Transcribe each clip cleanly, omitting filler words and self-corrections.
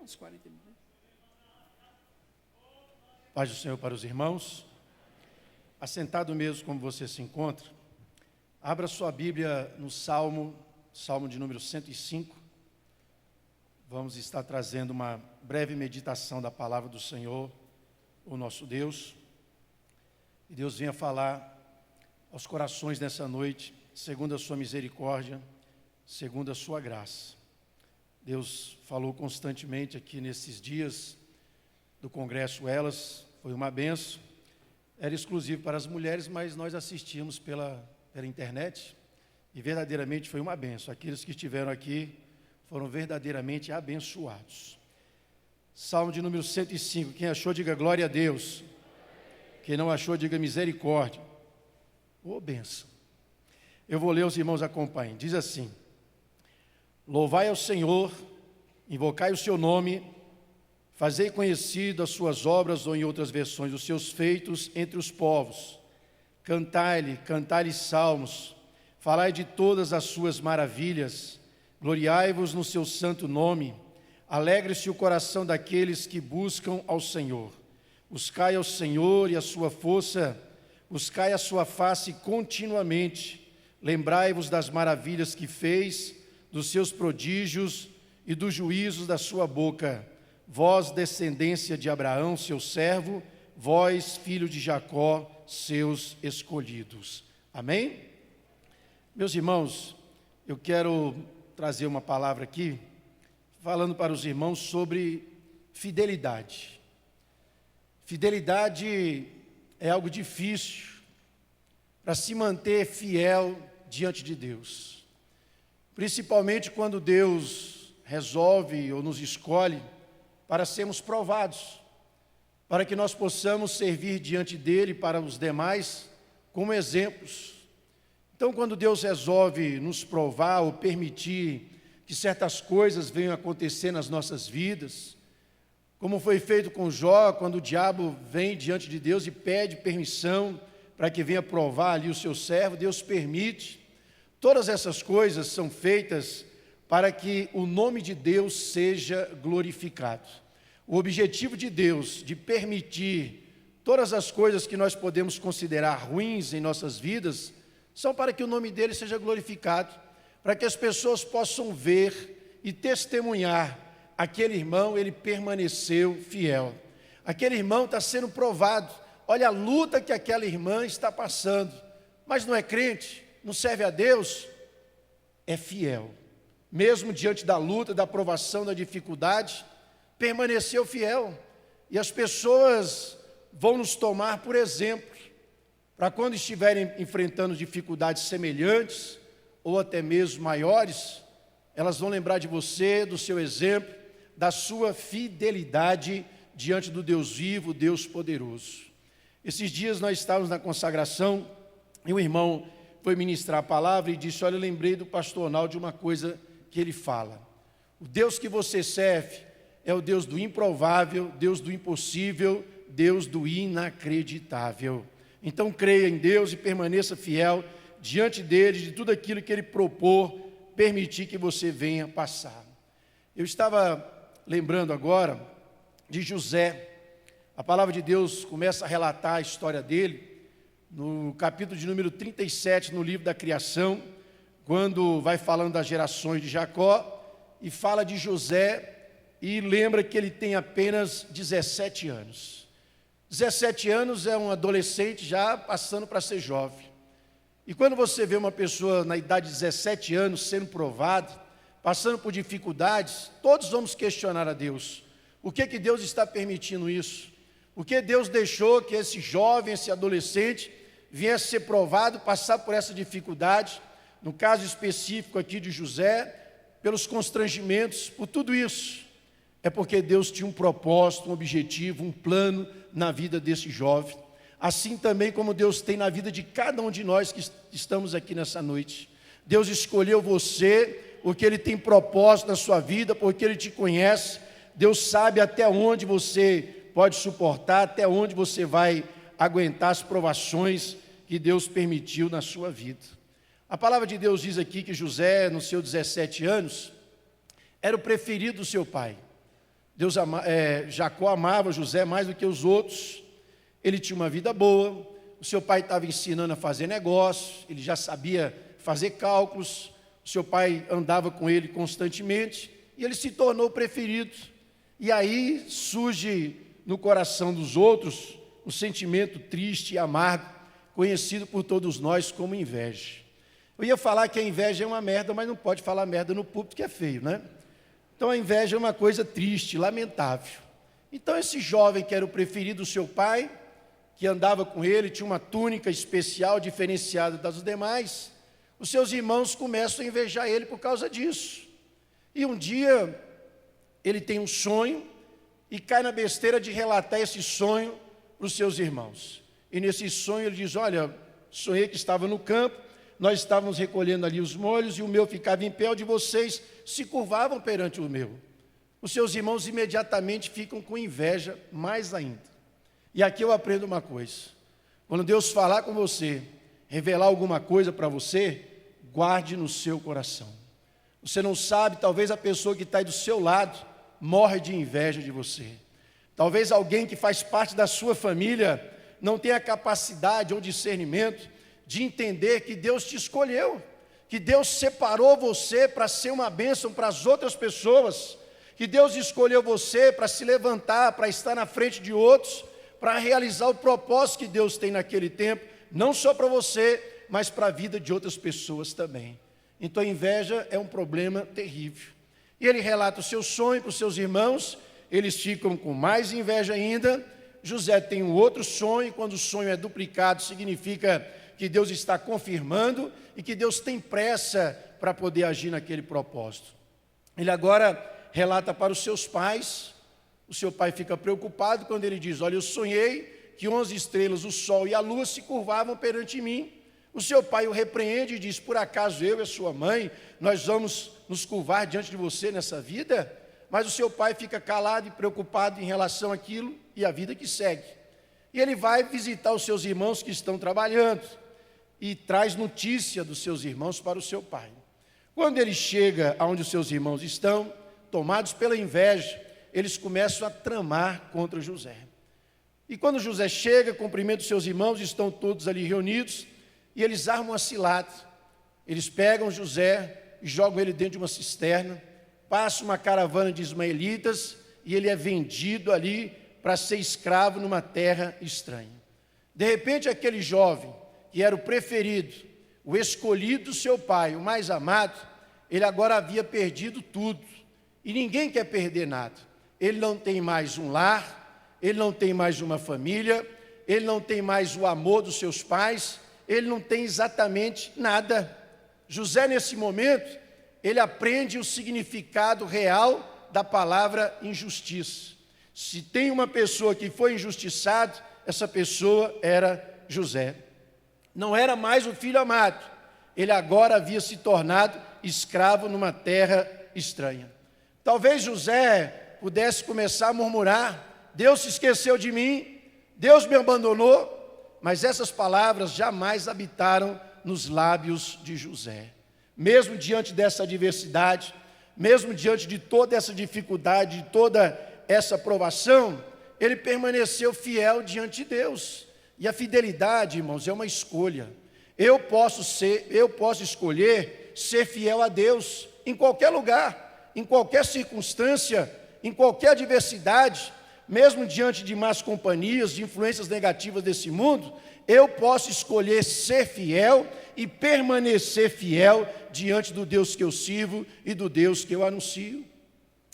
uns 40 minutos. Paz do Senhor para os irmãos. Assentado mesmo como você se encontra, abra sua Bíblia no Salmo de número 105. Vamos estar trazendo uma breve meditação da palavra do Senhor, o nosso Deus. E Deus venha falar aos corações nessa noite, segundo a sua misericórdia, segundo a sua graça. Deus falou constantemente aqui nesses dias do Congresso Elas, foi uma benção. Era exclusivo para as mulheres, mas nós assistimos pela internet e verdadeiramente foi uma benção. Aqueles que estiveram aqui foram verdadeiramente abençoados. Salmo de número 105, quem achou, diga glória a Deus. Quem não achou, diga misericórdia. Ô benção. Eu vou ler, os irmãos acompanhem. Diz assim: louvai ao Senhor, invocai o seu nome, fazei conhecido as suas obras, ou em outras versões, os seus feitos entre os povos. Cantai-lhe salmos, falai de todas as suas maravilhas, gloriai-vos no seu santo nome, alegre-se o coração daqueles que buscam ao Senhor. Buscai ao Senhor e a sua força, buscai a sua face continuamente, lembrai-vos das maravilhas que fez, dos seus prodígios e dos juízos da sua boca. Vós, descendência de Abraão, seu servo, vós, filho de Jacó, seus escolhidos. Amém? Meus irmãos, eu quero trazer uma palavra aqui, falando para os irmãos sobre fidelidade. Fidelidade é algo difícil para se manter fiel diante de Deus. Principalmente quando Deus resolve ou nos escolhe para sermos provados, para que nós possamos servir diante dele para os demais como exemplos. Então, quando Deus resolve nos provar ou permitir que certas coisas venham acontecer nas nossas vidas, como foi feito com Jó, quando o diabo vem diante de Deus e pede permissão para que venha provar ali o seu servo, Deus permite. Todas essas coisas são feitas para que o nome de Deus seja glorificado. O objetivo de Deus de permitir todas as coisas que nós podemos considerar ruins em nossas vidas, são para que o nome dele seja glorificado, para que as pessoas possam ver e testemunhar: aquele irmão, ele permaneceu fiel, aquele irmão está sendo provado, olha a luta que aquela irmã está passando, mas não é crente, não serve a Deus, é fiel. Mesmo diante da luta, da provação, da dificuldade, permaneceu fiel. E as pessoas vão nos tomar por exemplo, para quando estiverem enfrentando dificuldades semelhantes, ou até mesmo maiores, elas vão lembrar de você, do seu exemplo, da sua fidelidade diante do Deus vivo, Deus poderoso. Esses dias nós estávamos na consagração, e um irmão foi ministrar a palavra e disse: olha, eu lembrei do pastor Ronaldo de uma coisa que ele fala. O Deus que você serve é o Deus do improvável, Deus do impossível, Deus do inacreditável. Então creia em Deus e permaneça fiel diante dele, de tudo aquilo que ele propor, permitir que você venha passar. Eu estava lembrando agora de José. A palavra de Deus começa a relatar a história dele, no capítulo de número 37, no livro da criação, quando vai falando das gerações de Jacó, e fala de José, e lembra que ele tem apenas 17 anos. 17 anos é um adolescente já passando para ser jovem. E quando você vê uma pessoa na idade de 17 anos sendo provada, passando por dificuldades, todos vamos questionar a Deus. Por que Deus está permitindo isso? Por que Deus deixou que esse jovem, esse adolescente, viesse ser provado, passar por essa dificuldade? No caso específico aqui de José, pelos constrangimentos, por tudo isso. É porque Deus tinha um propósito, um objetivo, um plano na vida desse jovem. Assim também como Deus tem na vida de cada um de nós que estamos aqui nessa noite. Deus escolheu você porque Ele tem propósito na sua vida, porque Ele te conhece. Deus sabe até onde você pode suportar, até onde você vai aguentar as provações que Deus permitiu na sua vida. A palavra de Deus diz aqui que José, nos seus 17 anos, era o preferido do seu pai. Jacó amava José mais do que os outros. Ele tinha uma vida boa, o seu pai estava ensinando a fazer negócio, ele já sabia fazer cálculos, o seu pai andava com ele constantemente, e ele se tornou o preferido. E aí surge no coração dos outros um sentimento triste e amargo, conhecido por todos nós como inveja. Eu ia falar que a inveja é uma merda, mas não pode falar merda no púlpito, que é feio, né? Então a inveja é uma coisa triste, lamentável. Então esse jovem que era o preferido do seu pai, que andava com ele, tinha uma túnica especial, diferenciada das demais, os seus irmãos começam a invejar ele por causa disso. E um dia ele tem um sonho e cai na besteira de relatar esse sonho para os seus irmãos. E nesse sonho ele diz: olha, sonhei que estava no campo, nós estávamos recolhendo ali os molhos e o meu ficava em pé, o de vocês se curvavam perante o meu. Os seus irmãos imediatamente ficam com inveja mais ainda. E aqui eu aprendo uma coisa: quando Deus falar com você, revelar alguma coisa para você, guarde no seu coração. Você não sabe, talvez a pessoa que está aí do seu lado morre de inveja de você. Talvez alguém que faz parte da sua família não tenha capacidade ou discernimento de entender que Deus te escolheu, que Deus separou você para ser uma bênção para as outras pessoas, que Deus escolheu você para se levantar, para estar na frente de outros, para realizar o propósito que Deus tem naquele tempo, não só para você, mas para a vida de outras pessoas também. Então a inveja é um problema terrível. E ele relata o seu sonho para os seus irmãos, eles ficam com mais inveja ainda. José tem um outro sonho, e quando o sonho é duplicado, significa que Deus está confirmando e que Deus tem pressa para poder agir naquele propósito. Ele agora relata para os seus pais. O seu pai fica preocupado quando ele diz: olha, eu sonhei que 11 estrelas, o sol e a lua se curvavam perante mim. O seu pai o repreende e diz: por acaso eu e a sua mãe, nós vamos nos curvar diante de você nessa vida? Mas o seu pai fica calado e preocupado em relação àquilo e à vida que segue. E ele vai visitar os seus irmãos que estão trabalhando e traz notícia dos seus irmãos para o seu pai. Quando ele chega aonde os seus irmãos estão, tomados pela inveja, eles começam a tramar contra José. E quando José chega, cumprimenta os seus irmãos, estão todos ali reunidos, e eles armam uma cilada. Eles pegam José e jogam ele dentro de uma cisterna, passa uma caravana de ismaelitas, e ele é vendido ali para ser escravo numa terra estranha. De repente, aquele jovem, que era o preferido, o escolhido do seu pai, o mais amado, ele agora havia perdido tudo, e ninguém quer perder nada. Ele não tem mais um lar, ele não tem mais uma família, ele não tem mais o amor dos seus pais, ele não tem exatamente nada. José, nesse momento, ele aprende o significado real da palavra injustiça. Se tem uma pessoa que foi injustiçada, essa pessoa era José. Não era mais o filho amado, ele agora havia se tornado escravo numa terra estranha. Talvez José pudesse começar a murmurar: Deus se esqueceu de mim, Deus me abandonou. Mas essas palavras jamais habitaram nos lábios de José. Mesmo diante dessa adversidade, mesmo diante de toda essa dificuldade, de toda essa provação, ele permaneceu fiel diante de Deus. E a fidelidade, irmãos, é uma escolha. Eu posso escolher ser fiel a Deus em qualquer lugar, em qualquer circunstância, em qualquer adversidade, mesmo diante de más companhias, de influências negativas desse mundo. Eu posso escolher ser fiel e permanecer fiel diante do Deus que eu sirvo e do Deus que eu anuncio.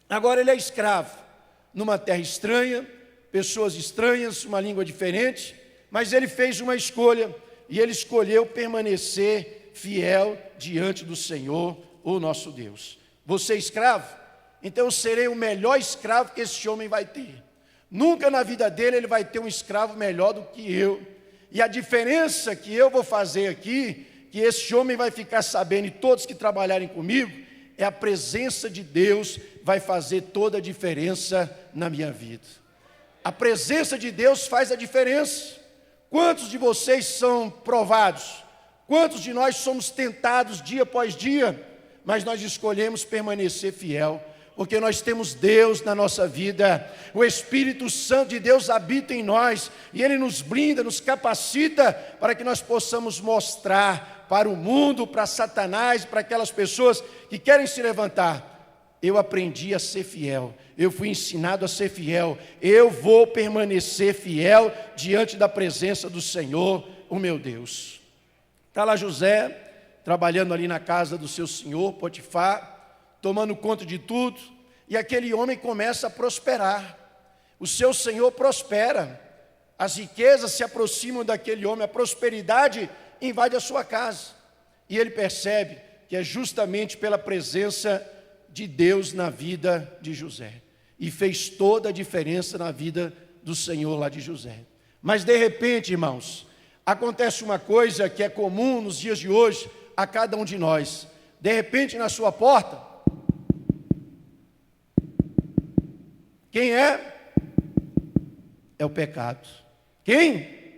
Agora ele é escravo numa terra estranha, pessoas estranhas, uma língua diferente, mas ele fez uma escolha, e ele escolheu permanecer fiel diante do Senhor, o nosso Deus. Você é escravo? Então eu serei o melhor escravo que esse homem vai ter. Nunca na vida dele ele vai ter um escravo melhor do que eu. E a diferença que eu vou fazer aqui, que esse homem vai ficar sabendo, e todos que trabalharem comigo, é a presença de Deus vai fazer toda a diferença na minha vida. A presença de Deus faz a diferença. Quantos de vocês são provados? Quantos de nós somos tentados dia após dia? Mas nós escolhemos permanecer fiel. Porque nós temos Deus na nossa vida, o Espírito Santo de Deus habita em nós, e Ele nos blinda, nos capacita, para que nós possamos mostrar para o mundo, para Satanás, para aquelas pessoas que querem se levantar: eu aprendi a ser fiel, eu fui ensinado a ser fiel, eu vou permanecer fiel diante da presença do Senhor, o meu Deus. Está lá José, trabalhando ali na casa do seu senhor, Potifar, tomando conta de tudo, e aquele homem começa a prosperar. O seu senhor prospera, as riquezas se aproximam daquele homem, a prosperidade invade a sua casa, e ele percebe que é justamente pela presença de Deus na vida de José, e fez toda a diferença na vida do Senhor lá de José. Mas de repente, irmãos, acontece uma coisa que é comum nos dias de hoje a cada um de nós. De repente, na sua porta, quem é? É o pecado. Quem?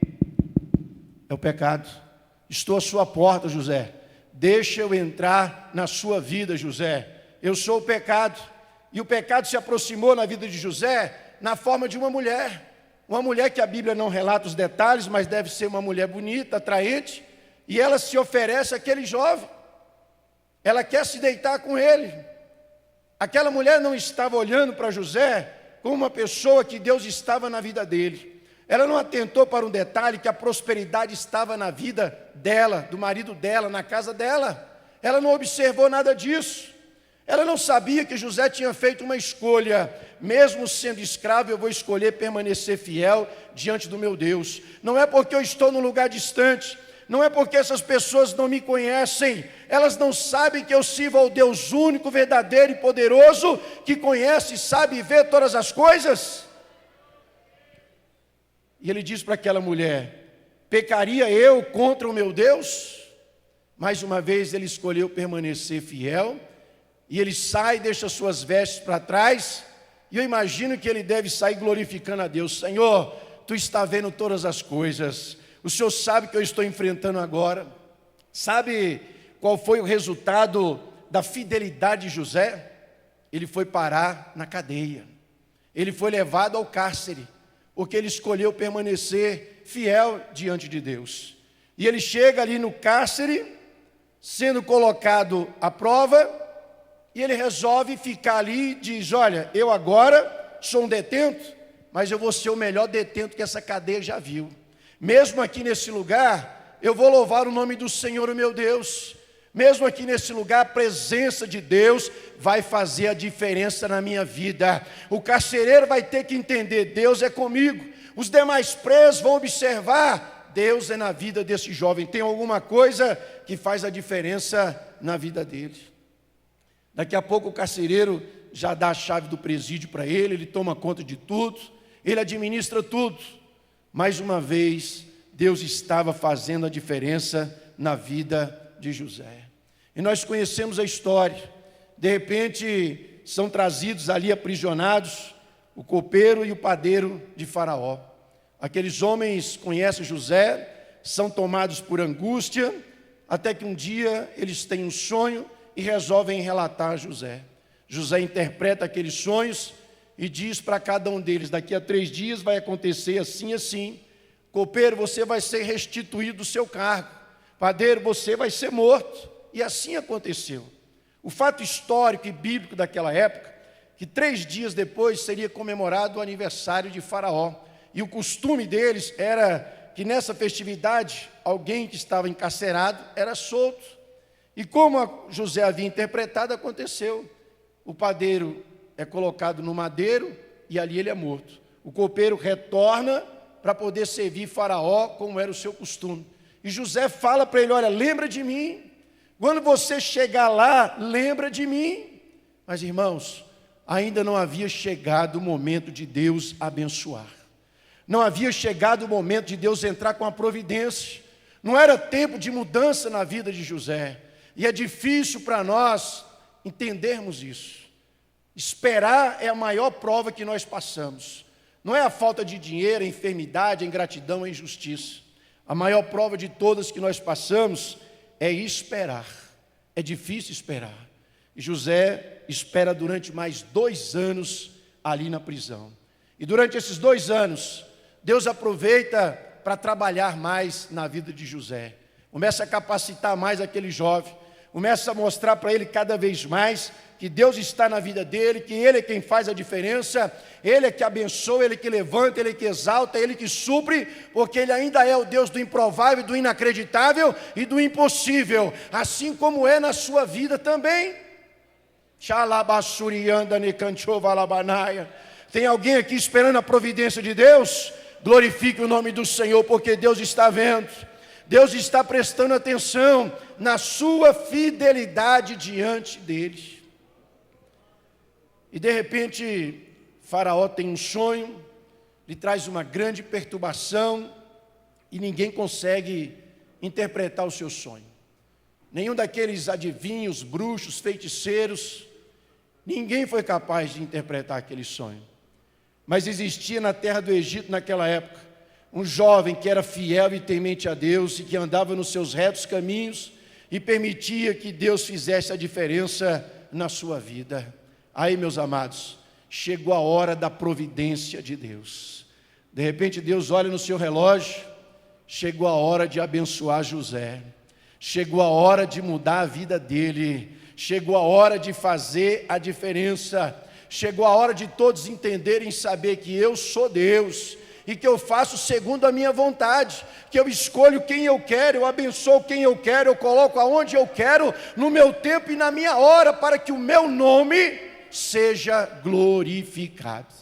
É o pecado. Estou à sua porta, José. Deixa eu entrar na sua vida, José. Eu sou o pecado. E o pecado se aproximou na vida de José na forma de uma mulher. Uma mulher que a Bíblia não relata os detalhes, mas deve ser uma mulher bonita, atraente. E ela se oferece àquele jovem. Ela quer se deitar com ele. Aquela mulher não estava olhando para José como uma pessoa que Deus estava na vida dele. Ela não atentou para um detalhe, que a prosperidade estava na vida dela, do marido dela, na casa dela. Ela não observou nada disso. Ela não sabia que José tinha feito uma escolha: mesmo sendo escravo, eu vou escolher permanecer fiel diante do meu Deus. Não é porque eu estou num lugar distante, não é porque essas pessoas não me conhecem, elas não sabem que eu sirvo ao Deus único, verdadeiro e poderoso, que conhece, sabe e vê todas as coisas. E ele diz para aquela mulher: pecaria eu contra o meu Deus? Mais uma vez ele escolheu permanecer fiel, e ele sai, deixa suas vestes para trás, e eu imagino que ele deve sair glorificando a Deus: Senhor, Tu está vendo todas as coisas, o Senhor sabe o que eu estou enfrentando agora. Sabe qual foi o resultado da fidelidade de José? Ele foi parar na cadeia, ele foi levado ao cárcere, porque ele escolheu permanecer fiel diante de Deus. E ele chega ali no cárcere, sendo colocado à prova, e ele resolve ficar ali e diz: olha, eu agora sou um detento, mas eu vou ser o melhor detento que essa cadeia já viu. Mesmo aqui nesse lugar, eu vou louvar o nome do Senhor, o meu Deus. Mesmo aqui nesse lugar, a presença de Deus vai fazer a diferença na minha vida. O carcereiro vai ter que entender: Deus é comigo. Os demais presos vão observar: Deus é na vida desse jovem. Tem alguma coisa que faz a diferença na vida dele. Daqui a pouco o carcereiro já dá a chave do presídio para ele, ele toma conta de tudo, ele administra tudo. Mais uma vez, Deus estava fazendo a diferença na vida de José. E nós conhecemos a história. De repente, são trazidos ali aprisionados o copeiro e o padeiro de Faraó. Aqueles homens conhecem José, são tomados por angústia, até que um dia eles têm um sonho e resolvem relatar a José. José interpreta aqueles sonhos e diz para cada um deles: daqui a 3 dias vai acontecer assim, assim. Copeiro, você vai ser restituído do seu cargo. Padeiro, você vai ser morto. E assim aconteceu. O fato histórico e bíblico daquela época, que 3 dias depois seria comemorado o aniversário de Faraó. E o costume deles era que nessa festividade, alguém que estava encarcerado era solto. E como José havia interpretado, aconteceu. O padeiro é colocado no madeiro e ali ele é morto. O copeiro retorna para poder servir Faraó, como era o seu costume. E José fala para ele: olha, lembra de mim. Quando você chegar lá, lembra de mim. Mas, irmãos, ainda não havia chegado o momento de Deus abençoar. Não havia chegado o momento de Deus entrar com a providência. Não era tempo de mudança na vida de José. E é difícil para nós entendermos isso. Esperar é a maior prova que nós passamos. Não é a falta de dinheiro, a enfermidade, a ingratidão, a injustiça. A maior prova de todas que nós passamos é esperar. É difícil esperar. E José espera durante mais 2 anos ali na prisão. E durante esses 2 anos, Deus aproveita para trabalhar mais na vida de José. Começa a capacitar mais aquele jovem, começa a mostrar para ele cada vez mais que Deus está na vida dele, que Ele é quem faz a diferença, Ele é que abençoa, Ele que levanta, Ele que exalta, Ele que supre, porque Ele ainda é o Deus do improvável, do inacreditável e do impossível, assim como é na sua vida também. Tem alguém aqui esperando a providência de Deus? Glorifique o nome do Senhor, porque Deus está vendo, Deus está prestando atenção na sua fidelidade diante dele. E de repente, Faraó tem um sonho, lhe traz uma grande perturbação, e ninguém consegue interpretar o seu sonho. Nenhum daqueles adivinhos, bruxos, feiticeiros, ninguém foi capaz de interpretar aquele sonho. Mas existia na terra do Egito naquela época, um jovem que era fiel e temente a Deus, e que andava nos seus retos caminhos, e permitia que Deus fizesse a diferença na sua vida. Aí, meus amados, chegou a hora da providência de Deus. De repente Deus olha no seu relógio, chegou a hora de abençoar José, chegou a hora de mudar a vida dele, chegou a hora de fazer a diferença, chegou a hora de todos entenderem e saber que eu sou Deus, e que eu faço segundo a minha vontade, que eu escolho quem eu quero, eu abençoo quem eu quero, eu coloco aonde eu quero, no meu tempo e na minha hora, para que o meu nome seja glorificado.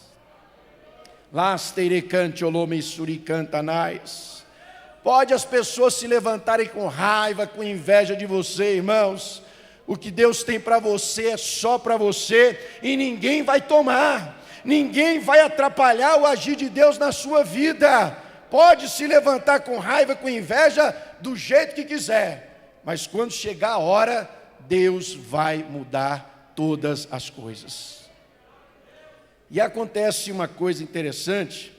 Pode as pessoas se levantarem com raiva, com inveja de você, irmãos. O que Deus tem para você é só para você, e ninguém vai tomar, ninguém vai atrapalhar o agir de Deus na sua vida. Pode se levantar com raiva, com inveja, do jeito que quiser, mas quando chegar a hora, Deus vai mudar todas as coisas. E acontece uma coisa interessante,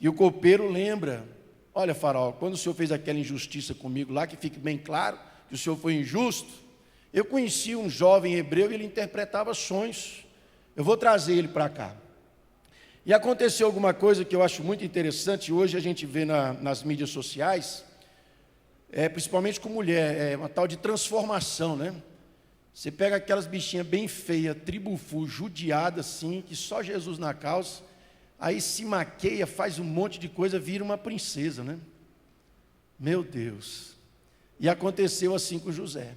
e o copeiro lembra: olha, Faraó, quando o senhor fez aquela injustiça comigo lá, que fique bem claro que o senhor foi injusto, eu conheci um jovem hebreu e ele interpretava sonhos, eu vou trazer ele para cá. E aconteceu alguma coisa que eu acho muito interessante, hoje a gente vê nas mídias sociais, principalmente com mulher, uma tal de transformação, né? Você pega aquelas bichinhas bem feias, tribufu, judiada assim, que só Jesus na causa, aí se maqueia, faz um monte de coisa, vira uma princesa, né? Meu Deus. E aconteceu assim com José.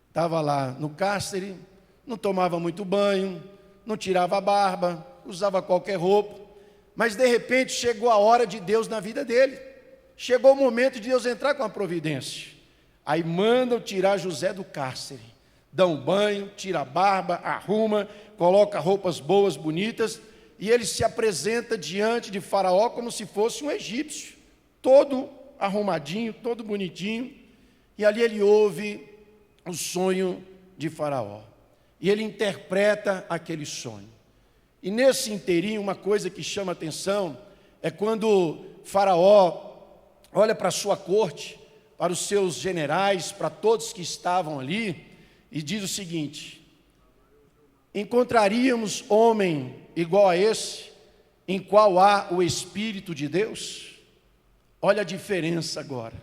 Estava lá no cárcere, não tomava muito banho, não tirava a barba, usava qualquer roupa, mas de repente chegou a hora de Deus na vida dele. Chegou o momento de Deus entrar com a providência. Aí mandam tirar José do cárcere. Dá um banho, tira a barba, arruma, coloca roupas boas, bonitas, e ele se apresenta diante de Faraó como se fosse um egípcio, todo arrumadinho, todo bonitinho, e ali ele ouve o sonho de Faraó, e ele interpreta aquele sonho. E nesse inteirinho, uma coisa que chama atenção, é quando Faraó olha para a sua corte, para os seus generais, para todos que estavam ali, e diz o seguinte: encontraríamos homem igual a esse, em qual há o Espírito de Deus? Olha a diferença agora.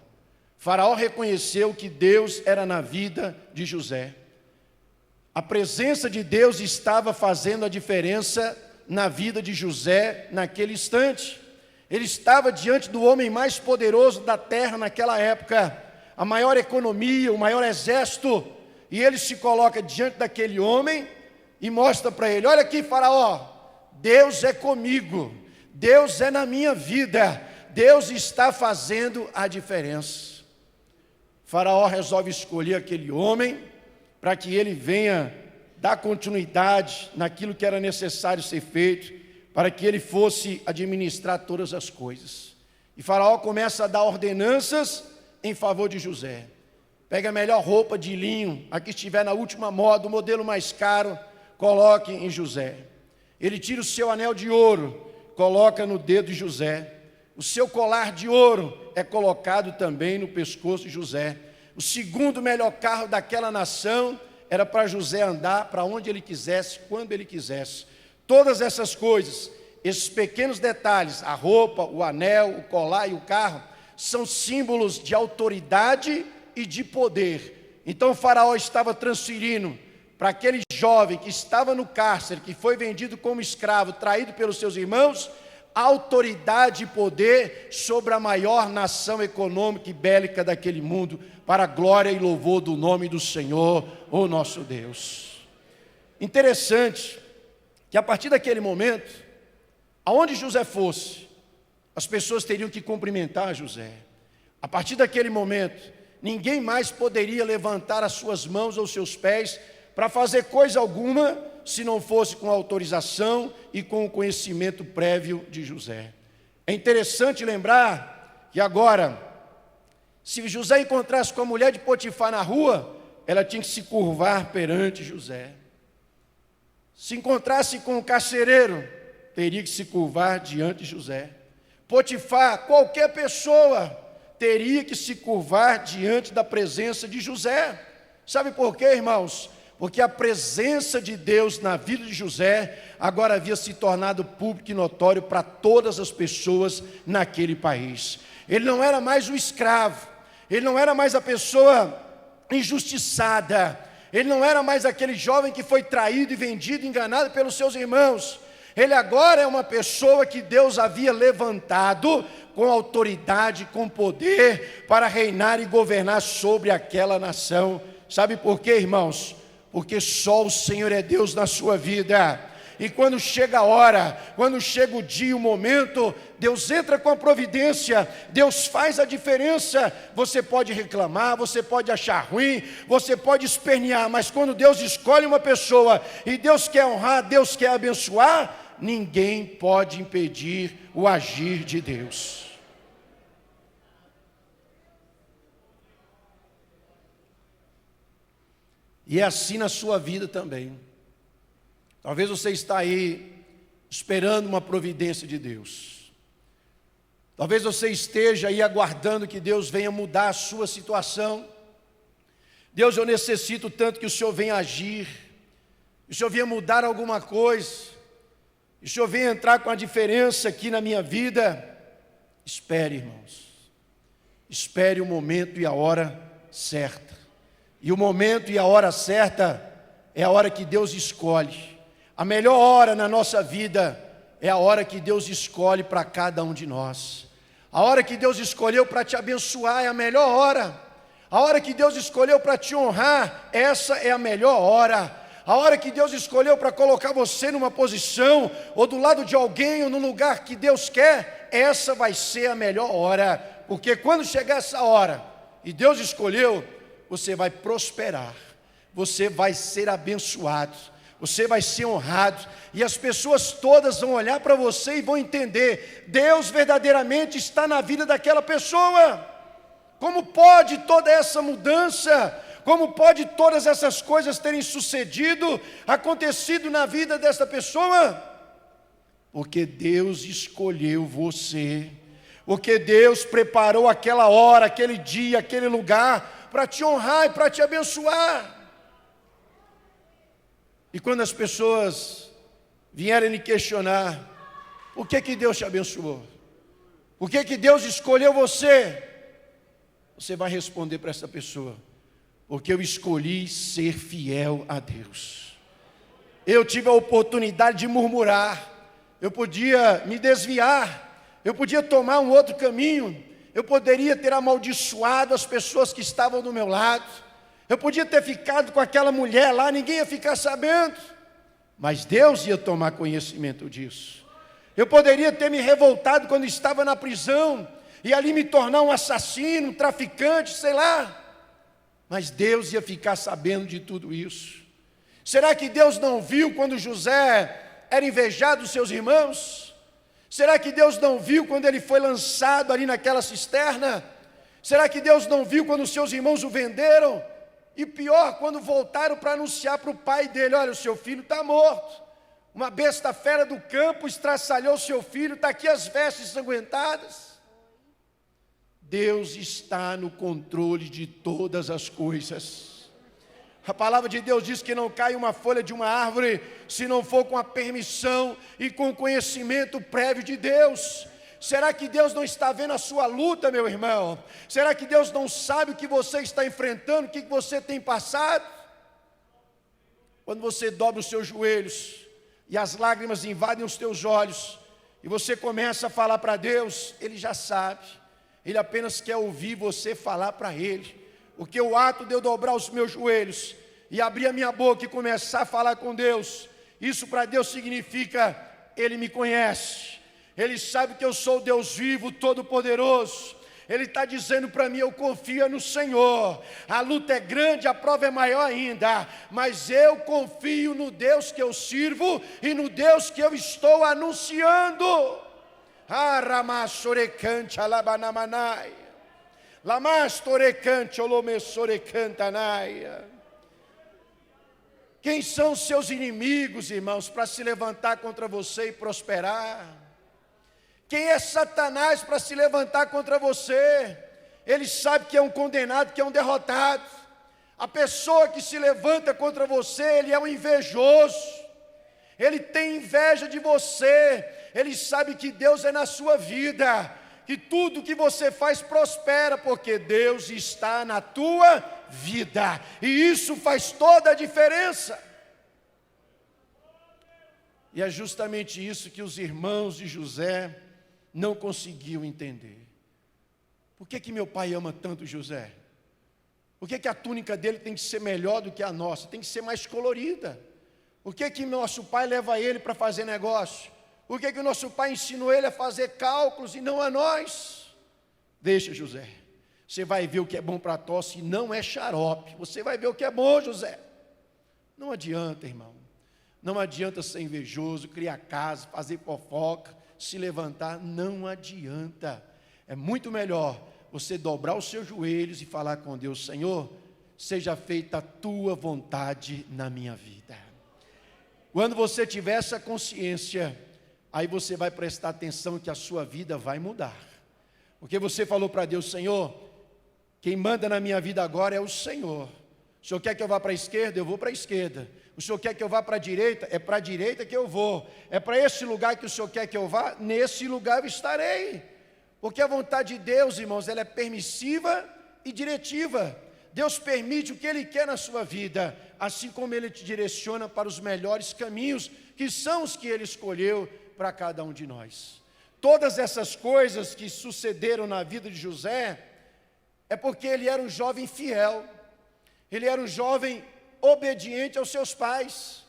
Faraó reconheceu que Deus era na vida de José. A presença de Deus estava fazendo a diferença na vida de José naquele instante. Ele estava diante do homem mais poderoso da terra naquela época, a maior economia, o maior exército, e ele se coloca diante daquele homem e mostra para ele: olha aqui, Faraó, Deus é comigo, Deus é na minha vida, Deus está fazendo a diferença. Faraó resolve escolher aquele homem para que ele venha dar continuidade naquilo que era necessário ser feito, para que ele fosse administrar todas as coisas. E Faraó começa a dar ordenanças em favor de José. Pega a melhor roupa de linho, a que estiver na última moda, o modelo mais caro, coloque em José. Ele tira o seu anel de ouro, coloca no dedo de José. O seu colar de ouro é colocado também no pescoço de José. O segundo melhor carro daquela nação era para José andar para onde ele quisesse, quando ele quisesse. Todas essas coisas, esses pequenos detalhes, a roupa, o anel, o colar e o carro, são símbolos de autoridade e de poder. Então o faraó estava transferindo para aquele jovem que estava no cárcere, que foi vendido como escravo, traído pelos seus irmãos, autoridade e poder sobre a maior nação econômica e bélica daquele mundo, para a glória e louvor do nome do Senhor, o nosso Deus. Interessante que a partir daquele momento, aonde José fosse, as pessoas teriam que cumprimentar José. A partir daquele momento, ninguém mais poderia levantar as suas mãos ou seus pés para fazer coisa alguma, se não fosse com a autorização e com o conhecimento prévio de José. É interessante lembrar que agora, se José encontrasse com a mulher de Potifar na rua, ela tinha que se curvar perante José. Se encontrasse com o carcereiro, teria que se curvar diante de José. Potifar, qualquer pessoa, teria que se curvar diante da presença de José. Sabe por quê, irmãos? Porque a presença de Deus na vida de José agora havia se tornado público e notório para todas as pessoas naquele país. Ele não era mais o escravo, ele não era mais a pessoa injustiçada, ele não era mais aquele jovem que foi traído e vendido, enganado pelos seus irmãos. Ele agora é uma pessoa que Deus havia levantado com autoridade, com poder, para reinar e governar sobre aquela nação. Sabe por quê, irmãos? Porque só o Senhor é Deus na sua vida. E quando chega a hora, quando chega o dia, o momento, Deus entra com a providência, Deus faz a diferença. Você pode reclamar, você pode achar ruim, você pode espernear, mas quando Deus escolhe uma pessoa e Deus quer honrar, Deus quer abençoar, ninguém pode impedir o agir de Deus. E é assim na sua vida também. Talvez você está aí esperando uma providência de Deus. Talvez você esteja aí aguardando que Deus venha mudar a sua situação. Deus, eu necessito tanto que o Senhor venha agir, que o Senhor venha mudar alguma coisa, que o Senhor venha entrar com a diferença aqui na minha vida. Espere, irmãos. Espere o momento e a hora certa. E o momento e a hora certa é a hora que Deus escolhe. A melhor hora na nossa vida é a hora que Deus escolhe para cada um de nós. A hora que Deus escolheu para te abençoar é a melhor hora. A hora que Deus escolheu para te honrar, essa é a melhor hora. A hora que Deus escolheu para colocar você numa posição, ou do lado de alguém, ou no lugar que Deus quer, essa vai ser a melhor hora. Porque quando chegar essa hora, e Deus escolheu, você vai prosperar, você vai ser abençoado, você vai ser honrado, e as pessoas todas vão olhar para você e vão entender, Deus verdadeiramente está na vida daquela pessoa. Como pode toda essa mudança, como pode todas essas coisas terem sucedido, acontecido na vida dessa pessoa? Porque Deus escolheu você, porque Deus preparou aquela hora, aquele dia, aquele lugar, para te honrar e para te abençoar. E quando as pessoas vierem me questionar, por que Deus te abençoou? Por que Deus escolheu você? Você vai responder para essa pessoa, porque eu escolhi ser fiel a Deus. Eu tive a oportunidade de murmurar, eu podia me desviar, eu podia tomar um outro caminho, eu poderia ter amaldiçoado as pessoas que estavam do meu lado, eu podia ter ficado com aquela mulher lá, ninguém ia ficar sabendo, mas Deus ia tomar conhecimento disso. Eu poderia ter me revoltado quando estava na prisão, e ali me tornar um assassino, um traficante, sei lá, mas Deus ia ficar sabendo de tudo isso. Será que Deus não viu quando José era invejado dos seus irmãos? Será que Deus não viu quando ele foi lançado ali naquela cisterna? Será que Deus não viu quando os seus irmãos o venderam? E pior, quando voltaram para anunciar para o pai dele, olha, o seu filho está morto. Uma besta fera do campo estraçalhou o seu filho, está aqui as vestes ensanguentadas. Deus está no controle de todas as coisas. A palavra de Deus diz que não cai uma folha de uma árvore se não for com a permissão e com o conhecimento prévio de Deus. Será que Deus não está vendo a sua luta, meu irmão? Será que Deus não sabe o que você está enfrentando, o que você tem passado? Quando você dobra os seus joelhos e as lágrimas invadem os teus olhos e você começa a falar para Deus, Ele já sabe. Ele apenas quer ouvir você falar para Ele. Porque o ato de eu dobrar os meus joelhos e abrir a minha boca e começar a falar com Deus, isso para Deus significa, Ele me conhece, Ele sabe que eu sou o Deus vivo, todo-poderoso. Ele está dizendo para mim, eu confio no Senhor. A luta é grande, a prova é maior ainda, mas eu confio no Deus que eu sirvo e no Deus que eu estou anunciando. Aramassorecante alabanamanai. Lamastorecante olomessorecantanaia. Quem são os seus inimigos, irmãos, para se levantar contra você e prosperar? Quem é Satanás para se levantar contra você? Ele sabe que é um condenado, que é um derrotado. A pessoa que se levanta contra você, ele é um invejoso. Ele tem inveja de você. Ele sabe que Deus é na sua vida, que tudo que você faz prospera, porque Deus está na tua vida, e isso faz toda a diferença. E é justamente isso que os irmãos de José não conseguiam entender. Por que meu pai ama tanto José? Por que a túnica dele tem que ser melhor do que a nossa? Tem que ser mais colorida. Por que nosso pai leva ele para fazer negócio? Por que o nosso pai ensinou ele a fazer cálculos e não a nós? Deixa, José. Você vai ver o que é bom para a tosse e não é xarope. Você vai ver o que é bom, José. Não adianta, irmão. Não adianta ser invejoso, criar casa, fazer fofoca, se levantar. Não adianta. É muito melhor você dobrar os seus joelhos e falar com Deus: Senhor, seja feita a tua vontade na minha vida. Quando você tiver essa consciência, aí você vai prestar atenção que a sua vida vai mudar. Porque você falou para Deus: Senhor, quem manda na minha vida agora é o Senhor. O Senhor quer que eu vá para a esquerda? Eu vou para a esquerda. O Senhor quer que eu vá para a direita? É para a direita que eu vou. É para esse lugar que o Senhor quer que eu vá? Nesse lugar eu estarei. Porque a vontade de Deus, irmãos, ela é permissiva e diretiva. Deus permite o que Ele quer na sua vida, assim como Ele te direciona para os melhores caminhos, que são os que Ele escolheu para cada um de nós. Todas essas coisas que sucederam na vida de José, é porque ele era um jovem fiel, ele era um jovem obediente aos seus pais,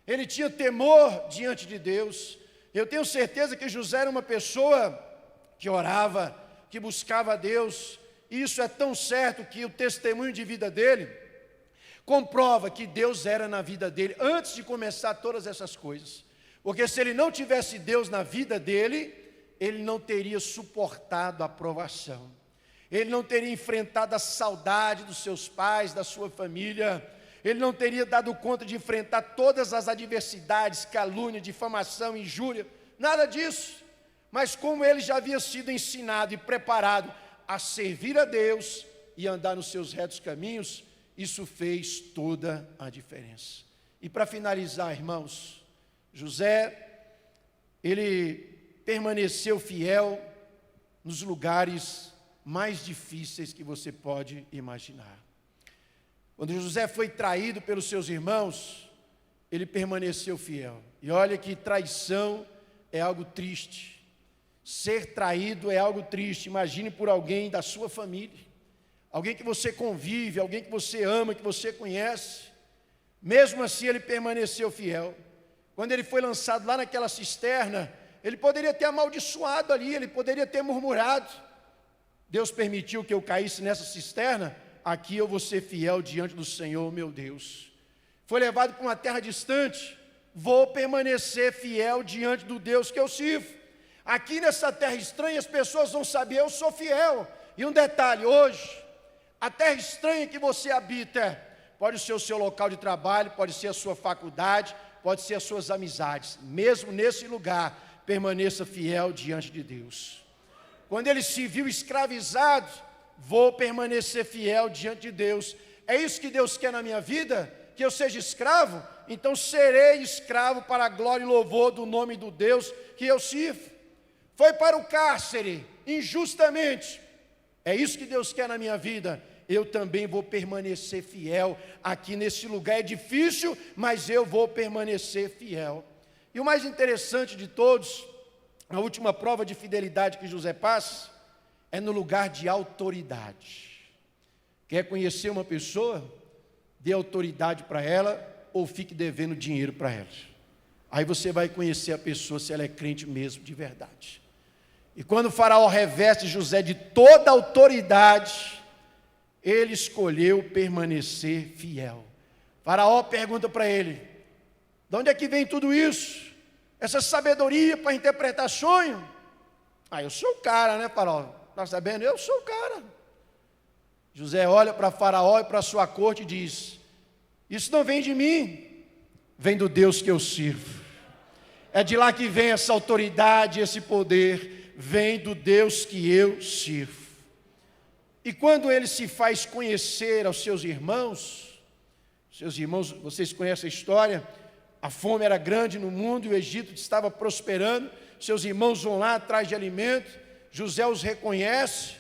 ele tinha temor diante de Deus. Eu tenho certeza que José era uma pessoa que orava, que buscava a Deus. Isso é tão certo que o testemunho de vida dele comprova que Deus era na vida dele antes de começar todas essas coisas. Porque se ele não tivesse Deus na vida dele, ele não teria suportado a provação. Ele não teria enfrentado a saudade dos seus pais, da sua família. Ele não teria dado conta de enfrentar todas as adversidades, calúnia, difamação, injúria, nada disso. Mas como ele já havia sido ensinado e preparado a servir a Deus e andar nos seus retos caminhos, isso fez toda a diferença. E para finalizar, irmãos, José, ele permaneceu fiel nos lugares mais difíceis que você pode imaginar. Quando José foi traído pelos seus irmãos, ele permaneceu fiel. E olha que traição é algo triste. Ser traído é algo triste. Imagine por alguém da sua família, alguém que você convive, alguém que você ama, que você conhece. Mesmo assim ele permaneceu fiel. Quando ele foi lançado lá naquela cisterna, ele poderia ter amaldiçoado ali, ele poderia ter murmurado: Deus permitiu que eu caísse nessa cisterna, aqui eu vou ser fiel diante do Senhor, meu Deus. Foi levado para uma terra distante, vou permanecer fiel diante do Deus que eu sirvo. Aqui nessa terra estranha as pessoas vão saber, eu sou fiel. E um detalhe, hoje, a terra estranha que você habita, pode ser o seu local de trabalho, pode ser a sua faculdade, pode ser as suas amizades. Mesmo nesse lugar, permaneça fiel diante de Deus. Quando ele se viu escravizado, vou permanecer fiel diante de Deus. É isso que Deus quer na minha vida? Que eu seja escravo? Então serei escravo para a glória e louvor do nome do Deus que eu sirvo. Foi para o cárcere, injustamente. É isso que Deus quer na minha vida. Eu também vou permanecer fiel. Aqui nesse lugar é difícil, mas eu vou permanecer fiel. E o mais interessante de todos, a última prova de fidelidade que José passa, é no lugar de autoridade. Quer conhecer uma pessoa? Dê autoridade para ela, ou fique devendo dinheiro para ela. Aí você vai conhecer a pessoa, se ela é crente mesmo, de verdade. E quando o faraó reveste José de toda a autoridade, ele escolheu permanecer fiel. O faraó pergunta para ele: de onde é que vem tudo isso? Essa sabedoria para interpretar sonho? Eu sou o cara, né, faraó? Está sabendo? Eu sou o cara. José olha para faraó e para a sua corte e diz: isso não vem de mim, vem do Deus que eu sirvo. É de lá que vem essa autoridade, esse poder, vem do Deus que eu sirvo. E quando ele se faz conhecer aos seus irmãos, vocês conhecem a história, a fome era grande no mundo e o Egito estava prosperando, seus irmãos vão lá atrás de alimento, José os reconhece,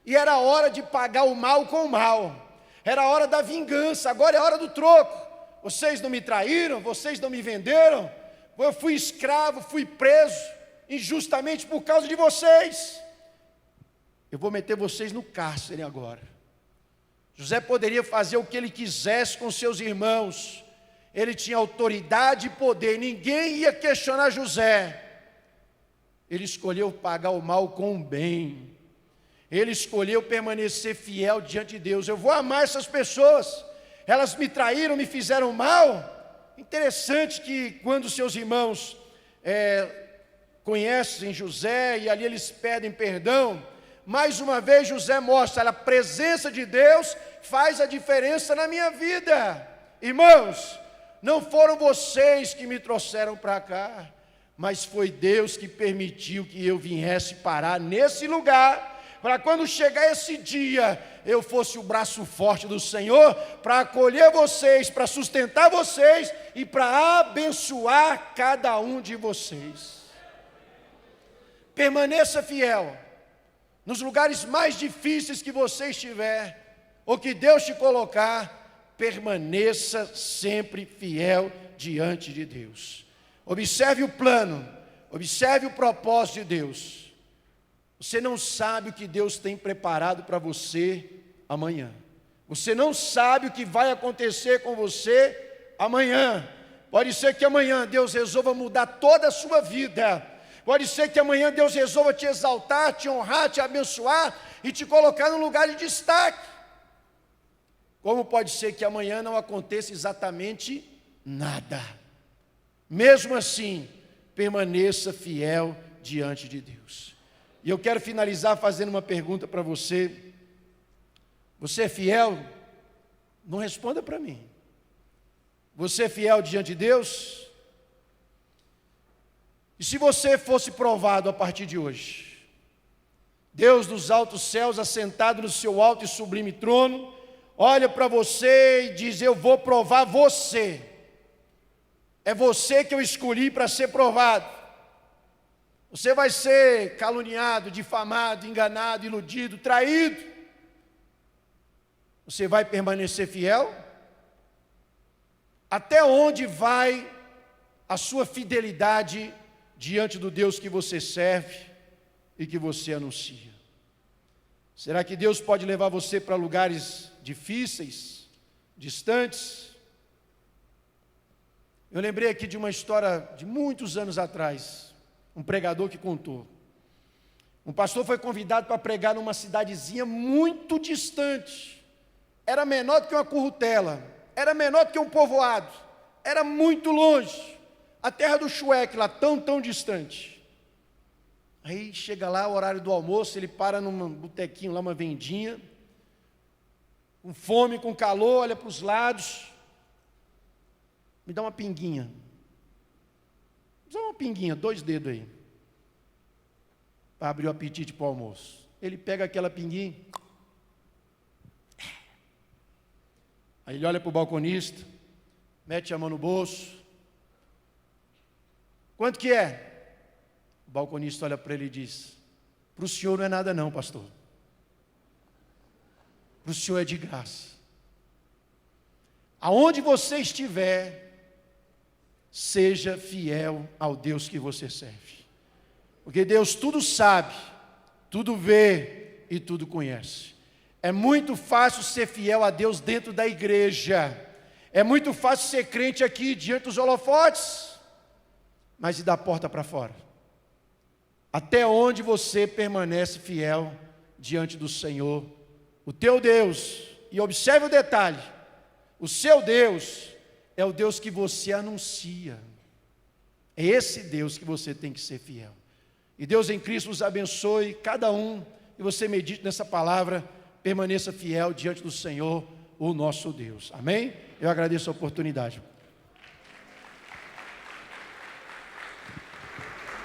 e era hora de pagar o mal com o mal, era a hora da vingança, agora é a hora do troco. Vocês não me traíram, vocês não me venderam, eu fui escravo, fui preso, injustamente por causa de vocês. Eu vou meter vocês no cárcere agora. José poderia fazer o que ele quisesse com seus irmãos, ele tinha autoridade e poder, ninguém ia questionar José. Ele escolheu pagar o mal com o bem, ele escolheu permanecer fiel diante de Deus. Eu vou amar essas pessoas, elas me traíram, me fizeram mal. Interessante que quando seus irmãos conhecem José e ali eles pedem perdão, mais uma vez José mostra: a presença de Deus faz a diferença na minha vida. Irmãos, não foram vocês que me trouxeram para cá, mas foi Deus que permitiu que eu viesse parar nesse lugar, para quando chegar esse dia, eu fosse o braço forte do Senhor, para acolher vocês, para sustentar vocês e para abençoar cada um de vocês. Permaneça fiel. Nos lugares mais difíceis que você estiver, ou que Deus te colocar, permaneça sempre fiel diante de Deus. Observe o plano, observe o propósito de Deus. Você não sabe o que Deus tem preparado para você amanhã. Você não sabe o que vai acontecer com você amanhã. Pode ser que amanhã Deus resolva mudar toda a sua vida. Pode ser que amanhã Deus resolva te exaltar, te honrar, te abençoar e te colocar num lugar de destaque. Como pode ser que amanhã não aconteça exatamente nada. Mesmo assim, permaneça fiel diante de Deus. E eu quero finalizar fazendo uma pergunta para você. Você é fiel? Não responda para mim. Você é fiel diante de Deus? E se você fosse provado a partir de hoje, Deus dos altos céus, assentado no seu alto e sublime trono, olha para você e diz: eu vou provar você, é você que eu escolhi para ser provado. Você vai ser caluniado, difamado, enganado, iludido, traído. Você vai permanecer fiel? Até onde vai a sua fidelidade diante do Deus que você serve e que você anuncia? Será que Deus pode levar você para lugares difíceis, distantes? Eu lembrei aqui de uma história de muitos anos atrás, um pregador que contou. Um pastor foi convidado para pregar numa cidadezinha muito distante. Era menor do que uma currutela, era menor do que um povoado, era muito longe. A terra do Chueque, lá tão distante. Aí chega lá o horário do almoço, ele para num botequinho lá, uma vendinha, com fome, com calor, olha para os lados, me dá uma pinguinha. Dá uma pinguinha, 2 dedos aí, para abrir o apetite para o almoço. Ele pega aquela pinguinha, Aí ele olha para o balconista, mete a mão no bolso. Quanto que é? O balconista olha para ele e diz: para o senhor não é nada não, pastor. Para o senhor é de graça. Aonde você estiver, seja fiel ao Deus que você serve. Porque Deus tudo sabe, tudo vê e tudo conhece. É muito fácil ser fiel a Deus dentro da igreja. É muito fácil ser crente aqui diante dos holofotes. Mas e da porta para fora? Até onde você permanece fiel diante do Senhor, o teu Deus? E observe o detalhe: o seu Deus é o Deus que você anuncia. É esse Deus que você tem que ser fiel. E Deus em Cristo nos abençoe, cada um, e você medite nessa palavra, permaneça fiel diante do Senhor, o nosso Deus. Amém? Eu agradeço a oportunidade.